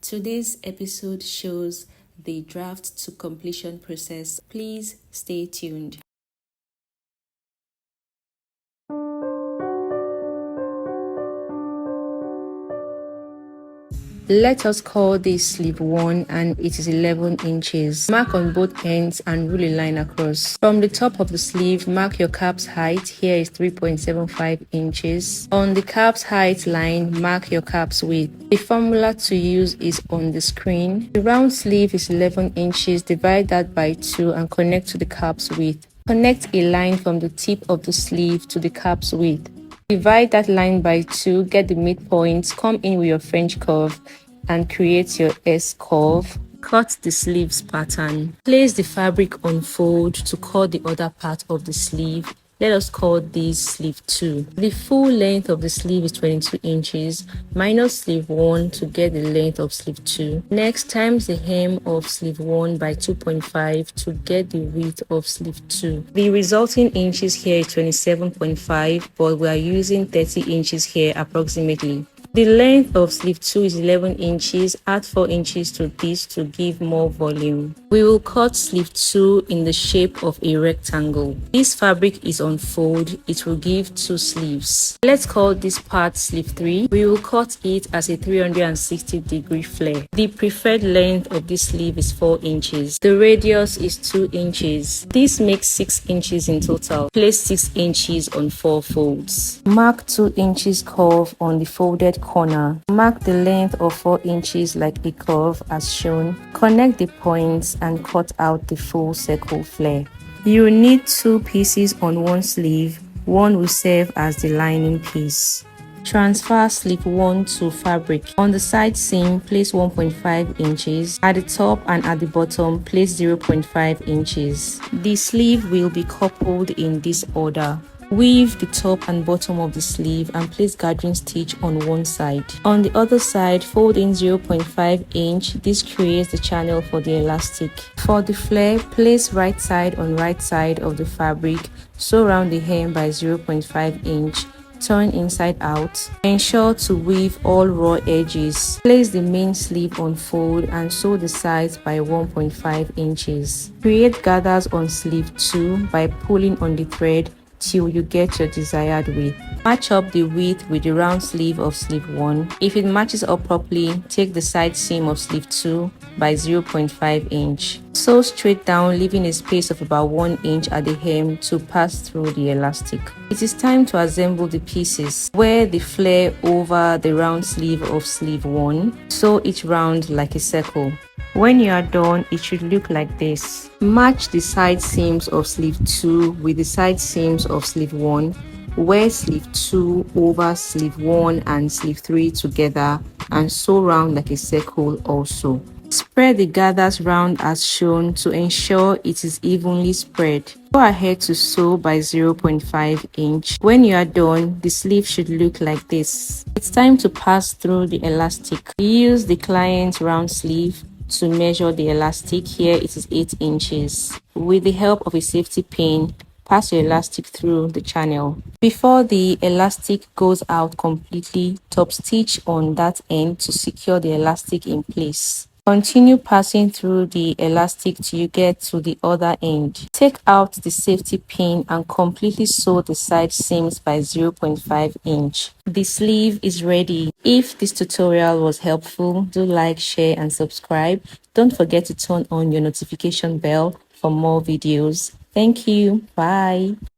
Today's episode shows the draft to completion process. Please stay tuned. Let us call this sleeve 1 and it is 11 inches. Mark on both ends and rule a line across. From the top of the sleeve, mark your cap's height. Here is 3.75 inches. On the cap's height line, mark your cap's width. The formula to use is on the screen. The round sleeve is 11 inches. Divide that by 2 and connect to the cap's width. Connect a line from the tip of the sleeve to the cap's width. Divide that line by 2, get the midpoint, come in with your French curve and create your S curve. Cut the sleeves pattern. Place the fabric on fold to cut the other part of the sleeve. Let us call this sleeve 2. The full length of the sleeve is 22 inches, minus sleeve 1 to get the length of sleeve 2. Next, times the hem of sleeve 1 by 2.5 to get the width of sleeve 2. The resulting inches here is 27.5, but we are using 30 inches here approximately. The length of sleeve 2 is 11 inches. Add 4 inches to this to give more volume. We will cut sleeve 2 in the shape of a rectangle. This fabric is on fold. It will give 2 sleeves. Let's call this part sleeve 3. We will cut it as a 360-degree flare. The preferred length of this sleeve is 4 inches. The radius is 2 inches. This makes 6 inches in total. Place 6 inches on 4 folds. Mark 2 inches curve on the folded corner. Mark the length of 4 inches like a curve as shown. Connect the points and cut out the full circle flare. You need 2 pieces on one sleeve. One will serve as the lining piece. Transfer sleeve 1 to fabric. On the side seam, place 1.5 inches. At the top and at the bottom, place 0.5 inches. The sleeve will be coupled in this order. Weave the top and bottom of the sleeve and place gathering stitch on one side. On the other side, fold in 0.5 inch. This creates the channel for the elastic. For the flare, place right side on right side of the fabric. Sew round the hem by 0.5 inch. Turn inside out. Ensure to weave all raw edges. Place the main sleeve on fold and sew the sides by 1.5 inches. Create gathers on sleeve 2 by pulling on the thread till you get your desired width. Match up the width with the round sleeve of sleeve 1. If it matches up properly, take the side seam of sleeve 2 by 0.5 inch. Sew straight down, leaving a space of about 1 inch at the hem to pass through the elastic. It is time to assemble the pieces. Wear the flare over the round sleeve of sleeve 1. Sew each round like a circle. When you are done, it should look like this. Match the side seams of sleeve 2 with the side seams of sleeve 1. Wear sleeve 2 over sleeve 1 and sleeve 3 together and sew round like a circle also. Spread the gathers round as shown to ensure it is evenly spread. Go ahead to sew by 0.5 inch. When you are done, the sleeve should look like this. It's time to pass through the elastic. Use the client's round sleeve to measure the elastic. Here it is 8 inches. With the help of a safety pin, pass your elastic through the channel. Before the elastic goes out completely, top stitch on that end to secure the elastic in place. Continue passing through the elastic till you get to the other end. Take out the safety pin and completely sew the side seams by 0.5 inch. The sleeve is ready. If this tutorial was helpful, do like, share and subscribe. Don't forget to turn on your notification bell for more videos. Thank you. Bye.